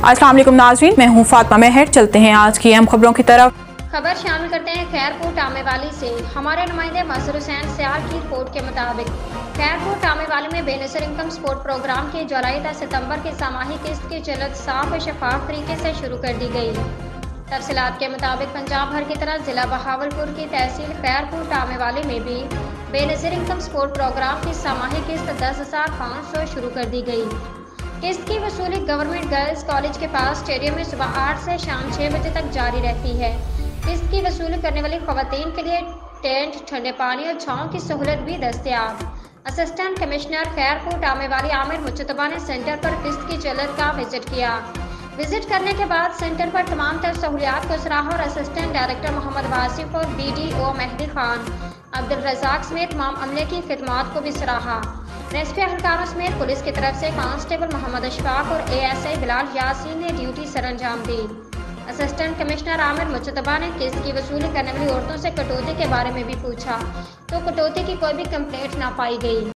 अस्सलाम वालेकुम नाज़रीन, मैं हूँ फातिमा मेहर। चलते हैं आज की अहम खबरों की तरफ। खबर शामिल करते हैं खैरपुर टामेवाली से। हमारे नुमाइंदे मजहर हुसैन सियाल की रिपोर्ट के मुताबिक खैरपुर टामेवाली में बेनज़ीर इनकम सपोर्ट प्रोग्राम की जुलाई से सितंबर की सामाही किस्त की जल्द साफ और शफाफ तरीके से शुरू कर दी गई। तफसीलात के मुताबिक पंजाब भर की तरह जिला बहावलपुर की तहसील खैरपुर टामेवाली में भी बेनज़ीर इनकम सपोर्ट प्रोग्राम की सामाही किस्त 10,500 शुरू कर दी गई। किस्त की वसूली गवर्नमेंट गर्ल्स कॉलेज के पास स्टेडियम में सुबह 8 से शाम 6 बजे तक जारी रहती है। किस्त की वसूली करने वाली खवातीन के लिए टेंट, ठंडे पानी और छांव की सहूलत भी दस्तयाब। असिस्टेंट कमिश्नर खैरपुर टामेवाली आमिर मुज्तबा ने सेंटर पर किस्त की जल्द का विजिट किया। विजिट करने के बाद सेंटर पर तमाम तर सहूलियात को सराहा और असिस्टेंट डायरेक्टर मोहम्मद वासिफ और BDO मेहदी खान, अब्दुल रज़ाक समेत तमाम अमले की खिदमात को भी सराहा। रेस्क्यू एहलकारों समेत पुलिस की तरफ से कांस्टेबल मोहम्मद अशफाक और ASI बिलाल यासीन ने ड्यूटी सरअंजाम दी। असिस्टेंट कमिश्नर आमिर मुज्तबा ने किस्त की वसूली करने वाली औरतों से कटौती के बारे में भी पूछा, तो कटौती की कोई भी कंप्लेंट ना पाई गई।